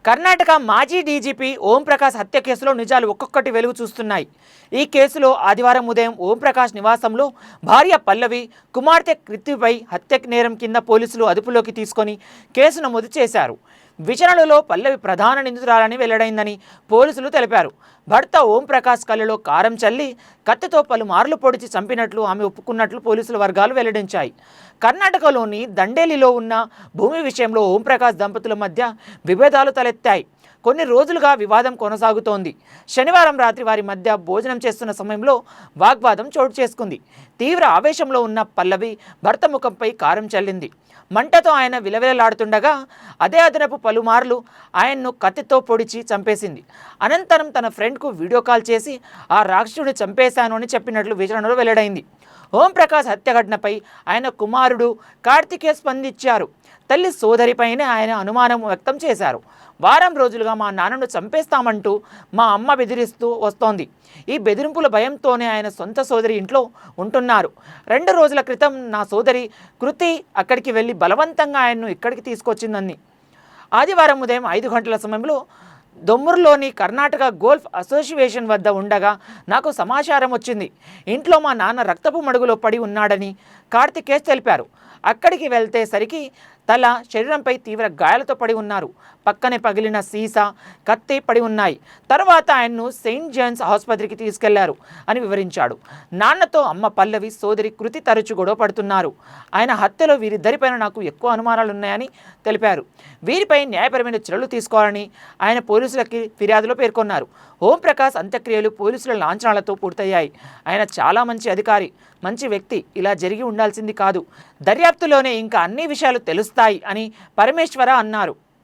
కర్ణాటక మాజీ డీజీపీ ఓంప్రకాష్ హత్య కేసులో నిజాలు ఒక్కొక్కటి వెలుగు చూస్తున్నాయి. ఈ కేసులో ఆదివారం ఉదయం ఓంప్రకాష్ నివాసంలో భార్య పల్లవి, కుమార్తె కృతిపై హత్య నేరం కింద పోలీసులు అదుపులోకి తీసుకొని కేసు నమోదు చేశారు. విచారణలో పల్లవి ప్రధాన నిందితురాలని వెల్లడైందని పోలీసులు తెలిపారు. భర్త ఓంప్రకాష్ కళ్ళలో కారం చల్లి కత్తితో పలుమార్లు పొడిచి చంపినట్లు ఆమె ఒప్పుకున్నట్లు పోలీసుల వర్గాలు వెల్లడించాయి. కర్ణాటకలోని దండేలిలో ఉన్న భూమి విషయంలో ఓంప్రకాష్ దంపతుల మధ్య విభేదాలు తలెత్తాయి. కొన్ని రోజులుగా వివాదం కొనసాగుతోంది. శనివారం రాత్రి వారి మధ్య భోజనం చేస్తున్న సమయంలో వాగ్వాదం చోటు చేసుకుంది. తీవ్ర ఆవేశంలో ఉన్న పల్లవి భర్త ముఖంపై కారం చల్లింది. మంటతో ఆయన విలవిలలాడుతుండగా అదే అదనపు పలుమార్లు ఆయన్ను కత్తితో పొడిచి చంపేసింది. అనంతరం తన ఫ్రెండ్కు వీడియో కాల్ చేసి ఆ రాక్షసుడిని చంపేశాను అని చెప్పినట్లు విచారణలో వెల్లడైంది. ఓంప్రకాష్ హత్య ఘటనపై ఆయన కుమారుడు కార్తికేయ స్పందించారు. తల్లి సోదరిపైనే ఆయన అనుమానం వ్యక్తం చేశారు. వారం రోజులుగా మా నాన్నను చంపేస్తామంటూ మా అమ్మ బెదిరిస్తూ వస్తోంది. ఈ బెదిరింపుల భయంతోనే ఆయన సొంత సోదరి ఇంట్లో ఉంటున్నారు. 2 రోజుల క్రితం నా సోదరి కృతి అక్కడికి వెళ్ళి బలవంతంగా ఆయన్ను ఇక్కడికి తీసుకొచ్చిందని. ఆదివారం ఉదయం 5 గంటల సమయంలో దొమ్మూరులోని కర్ణాటక గోల్ఫ్ అసోసియేషన్ వద్ద ఉండగా నాకు సమాచారం వచ్చింది. ఇంట్లో మా నాన్న రక్తపు మడుగులో పడి ఉన్నాడని కార్తికేయ తెలిపారు. అక్కడికి వెళ్తే సరికి తల, శరీరంపై తీవ్ర గాయాలతో పడి ఉన్నారు. పక్కనే పగిలిన సీసా, కత్తి పడి ఉన్నాయి. తర్వాత ఆయన్ను సెయింట్ జాన్స్ ఆసుపత్రికి తీసుకెళ్లారు అని వివరించాడు. నాన్నతో అమ్మ పల్లవి, సోదరి కృతి తరచు గొడవ పడుతున్నారు. ఆయన హత్యలో వీరిద్దరిపైన నాకు ఎక్కువ అనుమానాలు ఉన్నాయని తెలిపారు. వీరిపై న్యాయపరమైన చర్యలు తీసుకోవాలని ఆయన పోలీసులకి ఫిర్యాదులో పేర్కొన్నారు. ఓంప్రకాష్ అంత్యక్రియలు పోలీసుల లాంఛనాలతో పూర్తయ్యాయి. ఆయన చాలా మంచి అధికారి, మంచి వ్యక్తి. ఇలా జరిగి ఉండాల్సింది కాదు. దర్యాప్తులోనే ఇంకా అన్ని విషయాలు తెలుస్తాయి అని పరమేశ్వర అన్నారు.